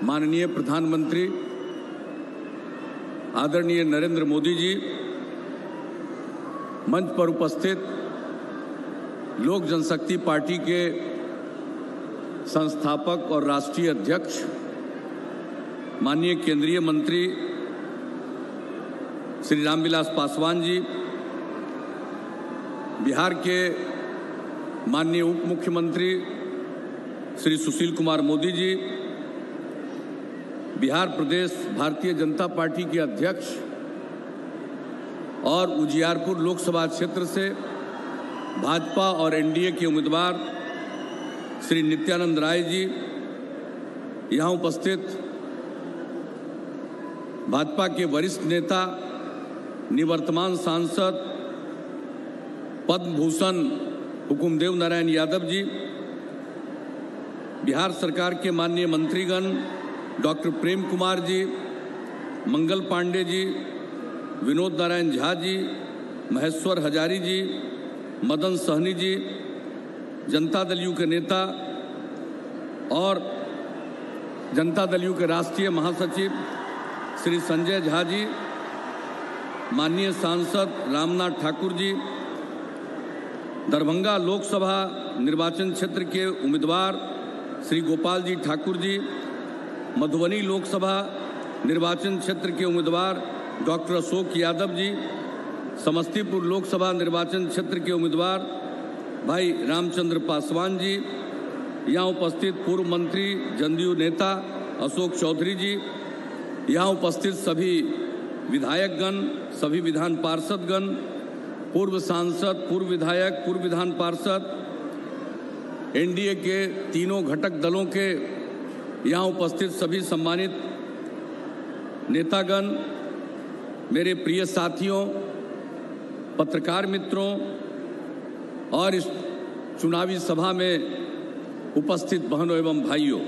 माननीय प्रधानमंत्री आदरणीय नरेंद्र मोदी जी, मंच पर उपस्थित लोक जनशक्ति पार्टी के संस्थापक और राष्ट्रीय अध्यक्ष माननीय केंद्रीय मंत्री श्री रामविलास पासवान जी, बिहार के माननीय उप मुख्यमंत्री श्री सुशील कुमार मोदी जी, बिहार प्रदेश भारतीय जनता पार्टी के अध्यक्ष और उजियारपुर लोकसभा क्षेत्र से भाजपा और एनडीए के उम्मीदवार श्री नित्यानंद राय जी, यहाँ उपस्थित भाजपा के वरिष्ठ नेता निवर्तमान सांसद पद्म भूषण हुकुमदेव नारायण यादव जी, बिहार सरकार के माननीय मंत्रीगण doctor Prem Kumar ji, Mangal Pandey ji, Vinod Narayan Jha ji, Maheshwar Hazari ji, Madan Sahni ji, Janata Dal you के नेता और जनता दल यू के राष्ट्रीय महासचिव श्री संजय झा जी, माननीय सांसद रामनाथ ठाकुर जी, दरभंगा लोकसभा निर्वाचन क्षेत्र के उम्मीदवार श्री गोपाल जी ठाकुर जी, मधुबनी लोकसभा निर्वाचन क्षेत्र के उम्मीदवार डॉक्टर अशोक यादव जी, समस्तीपुर लोकसभा निर्वाचन क्षेत्र के उम्मीदवार भाई रामचंद्र पासवान जी, यहाँ उपस्थित पूर्व मंत्री जदयू नेता अशोक चौधरी जी, यहाँ उपस्थित सभी विधायकगण, सभी विधान पार्षदगण, पूर्व सांसद, पूर्व विधायक, पूर्व विधान पार्षद, एनडीए के तीनों घटक दलों के यहाँ उपस्थित सभी सम्मानित नेतागण, मेरे प्रिय साथियों, पत्रकार मित्रों और इस चुनावी सभा में उपस्थित बहनों एवं भाइयों,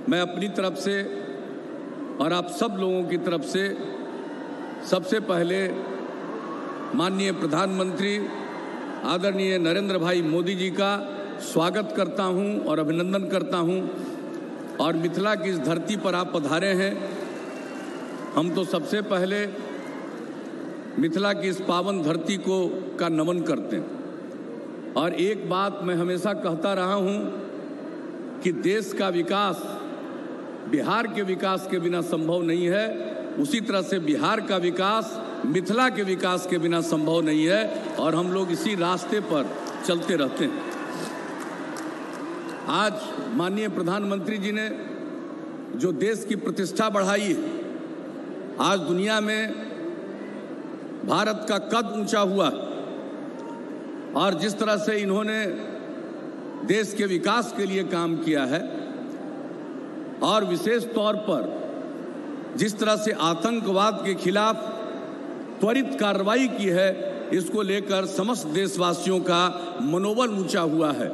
मैं अपनी तरफ से और आप सब लोगों की तरफ से सबसे पहले माननीय प्रधानमंत्री आदरणीय नरेंद्र भाई मोदी जी का स्वागत करता हूं और अभिनंदन करता हूं। और मिथिला की इस धरती पर आप पधारे हैं, हम तो सबसे पहले मिथिला की इस पावन धरती को का नमन करते हैं। और एक बात मैं हमेशा कहता रहा हूं कि देश का विकास बिहार के विकास के बिना संभव नहीं है, उसी तरह से बिहार का विकास मिथिला के विकास के बिना संभव नहीं है और हम लोग इसी रास्ते पर चलते रहते हैं। आज माननीय प्रधानमंत्री जी ने जो देश की प्रतिष्ठा बढ़ाई है, आज दुनिया में भारत का कद ऊंचा हुआ और जिस तरह से इन्होंने देश के विकास के लिए काम किया है और विशेष तौर पर जिस तरह से आतंकवाद के खिलाफ त्वरित कार्रवाई की है, इसको लेकर समस्त देशवासियों का मनोबल ऊंचा हुआ है।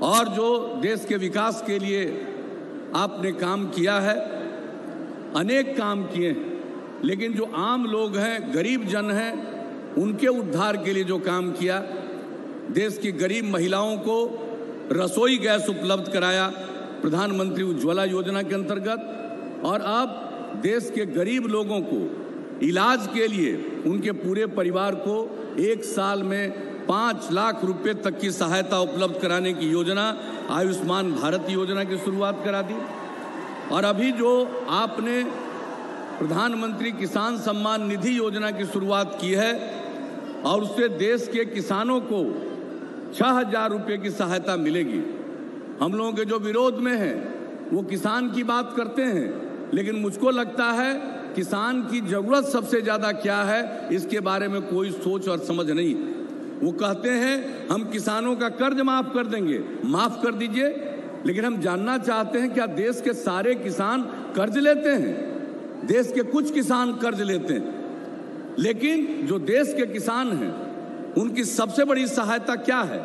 और जो देश के विकास के लिए आपने काम किया है, अनेक काम किए हैं, लेकिन जो आम लोग हैं, गरीब जन हैं, उनके उद्धार के लिए जो काम किया, देश की गरीब महिलाओं को रसोई गैस उपलब्ध कराया प्रधानमंत्री उज्ज्वला योजना के अंतर्गत, और अब देश के गरीब लोगों को इलाज के लिए उनके पूरे परिवार को एक साल में 5 लाख रुपए तक की सहायता उपलब्ध कराने की योजना आयुष्मान भारत योजना की शुरुआत करा दी। और अभी जो आपने प्रधानमंत्री किसान सम्मान निधि योजना की शुरुआत की है और उससे देश के किसानों को 6,000 रुपये की सहायता मिलेगी। हम लोगों के जो विरोध में हैं वो किसान की बात करते हैं, लेकिन मुझको लगता है किसान की जरूरत सबसे ज़्यादा क्या है, इसके बारे में कोई सोच और समझ नहीं। वो कहते हैं हम किसानों का कर्ज माफ़ कर देंगे, माफ़ कर दीजिए, लेकिन हम जानना चाहते हैं क्या देश के सारे किसान कर्ज लेते हैं? देश के कुछ किसान कर्ज लेते हैं, लेकिन जो देश के किसान हैं उनकी सबसे बड़ी सहायता क्या है?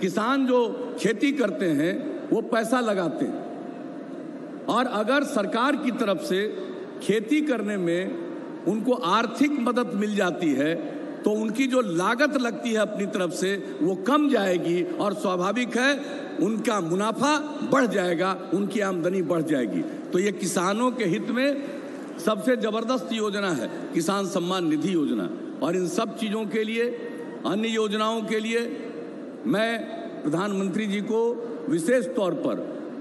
किसान जो खेती करते हैं वो पैसा लगाते हैं, और अगर सरकार की तरफ से खेती करने में उनको आर्थिक मदद मिल जाती है तो उनकी जो लागत लगती है अपनी तरफ से वो कम जाएगी और स्वाभाविक है उनका मुनाफा बढ़ जाएगा, उनकी आमदनी बढ़ जाएगी। तो ये किसानों के हित में सबसे जबरदस्त योजना है किसान सम्मान निधि योजना। और इन सब चीज़ों के लिए, अन्य योजनाओं के लिए मैं प्रधानमंत्री जी को विशेष तौर पर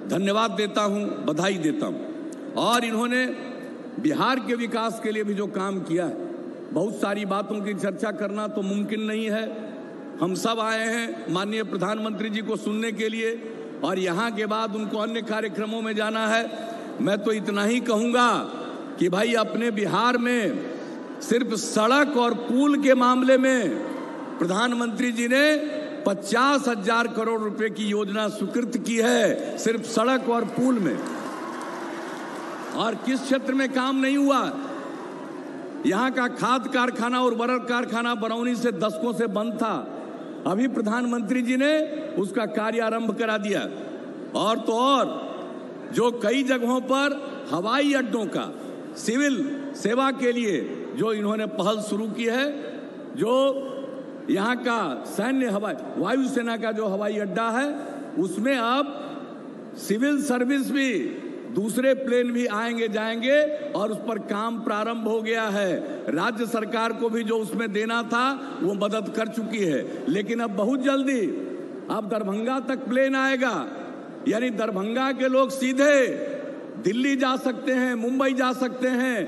धन्यवाद देता हूं, बधाई देता हूं। और इन्होंने बिहार के विकास के लिए भी जो काम किया है, बहुत सारी बातों की चर्चा करना तो मुमकिन नहीं है। हम सब आए हैं माननीय प्रधानमंत्री जी को सुनने के लिए और यहाँ के बाद उनको अन्य कार्यक्रमों में जाना है। मैं तो इतना ही कहूँगा कि भाई अपने बिहार में सिर्फ सड़क और पुल के मामले में प्रधानमंत्री जी ने 50,000 करोड़ रुपए की योजना स्वीकृत की है, सिर्फ सड़क और पुल में। और किस क्षेत्र में काम नहीं हुआ? यहाँ का खाद कारखाना और उर्वरक कारखाना बरौनी से दशकों से बंद था, अभी प्रधानमंत्री जी ने उसका कार्य आरंभ करा दिया। और तो और जो कई जगहों पर हवाई अड्डों का सिविल सेवा के लिए जो इन्होंने पहल शुरू की है, जो यहाँ का सैन्य वायुसेना का जो हवाई अड्डा है उसमें अब सिविल सर्विस भी, दूसरे प्लेन भी आएंगे जाएंगे और उस पर काम प्रारंभ हो गया है। राज्य सरकार को भी जो उसमें देना था वो मदद कर चुकी है। लेकिन अब बहुत जल्दी अब दरभंगा तक प्लेन आएगा, यानी दरभंगा के लोग सीधे दिल्ली जा सकते हैं, मुंबई जा सकते हैं,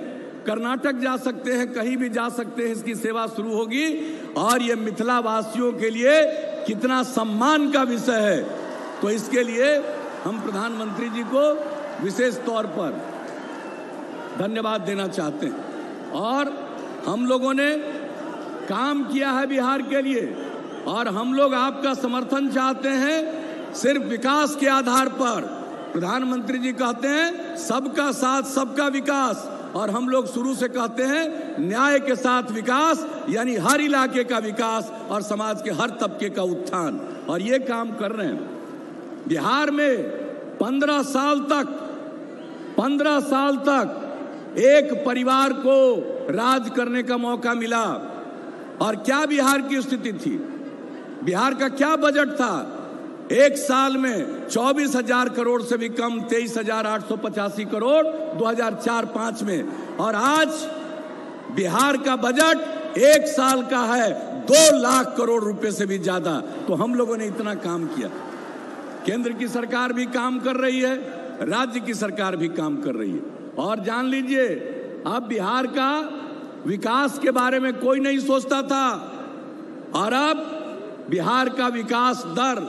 कर्नाटक जा सकते हैं, कहीं भी जा सकते हैं। इसकी सेवा शुरू होगी और ये मिथिला वासियों के लिए कितना सम्मान का विषय है। तो इसके लिए हम प्रधानमंत्री जी को विशेष तौर पर धन्यवाद देना चाहते हैं। और हम लोगों ने काम किया है बिहार के लिए और हम लोग आपका समर्थन चाहते हैं सिर्फ विकास के आधार पर। प्रधानमंत्री जी कहते हैं सबका साथ सबका विकास, और हम लोग शुरू से कहते हैं न्याय के साथ विकास, यानी हर इलाके का विकास और समाज के हर तबके का उत्थान। और ये काम कर रहे हैं। बिहार में 15 साल तक एक परिवार को राज करने का मौका मिला। और क्या बिहार की स्थिति थी? बिहार का क्या बजट था? एक साल में 24,000 करोड़ से भी कम, 23,885 करोड़ 2004-05 में। और आज बिहार का बजट एक साल का है 2 लाख करोड़ रुपए से भी ज्यादा। तो हम लोगों ने इतना काम किया। केंद्र की सरकार भी काम कर रही है, राज्य की सरकार भी काम कर रही है। और जान लीजिए अब बिहार का विकास के बारे में कोई नहीं सोचता था और अब बिहार का विकास दर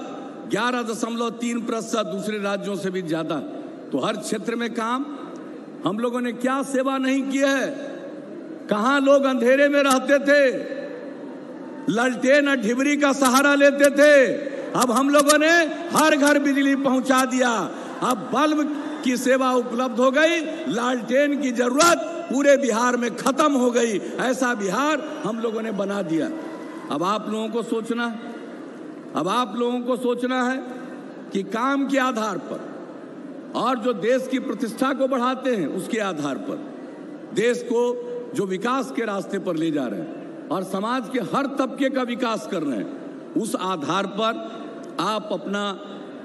11.3%, दूसरे राज्यों से भी ज्यादा। तो हर क्षेत्र में काम हम लोगों ने क्या सेवा नहीं की है? कहां लोग अंधेरे में रहते थे, ललटेन और ढिबरी का सहारा लेते थे, अब हम लोगों ने हर घर बिजली पहुंचा दिया। अब बल्ब की सेवा उपलब्ध हो गई, लालटेन की जरूरत पूरे बिहार में खत्म हो गई। ऐसा बिहार हम लोगों ने बना दिया। अब आप लोगों को सोचना है कि काम के आधार पर और जो देश की प्रतिष्ठा को बढ़ाते हैं उसके आधार पर देश को जो विकास के रास्ते पर ले जा रहे हैं और समाज के हर तबके का विकास कर रहे हैं, उस आधार पर आप अपना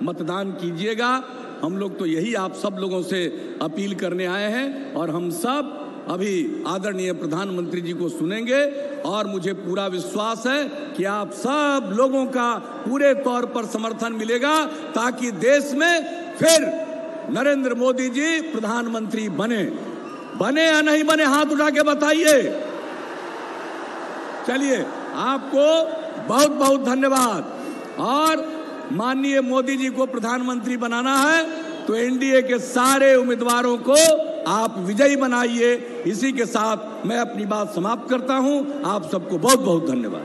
मतदान कीजिएगा। हम लोग तो यही आप सब लोगों से अपील करने आए हैं और हम सब अभी आदरणीय प्रधानमंत्री जी को सुनेंगे। और मुझे पूरा विश्वास है कि आप सब लोगों का पूरे तौर पर समर्थन मिलेगा ताकि देश में फिर नरेंद्र मोदी जी प्रधानमंत्री बने या नहीं बने, हाथ उठा के बताइए। चलिए, आपको बहुत बहुत धन्यवाद। और माननीय मोदी जी को प्रधानमंत्री बनाना है तो एनडीए के सारे उम्मीदवारों को आप विजयी बनाइए। इसी के साथ मैं अपनी बात समाप्त करता हूं। आप सबको बहुत बहुत धन्यवाद।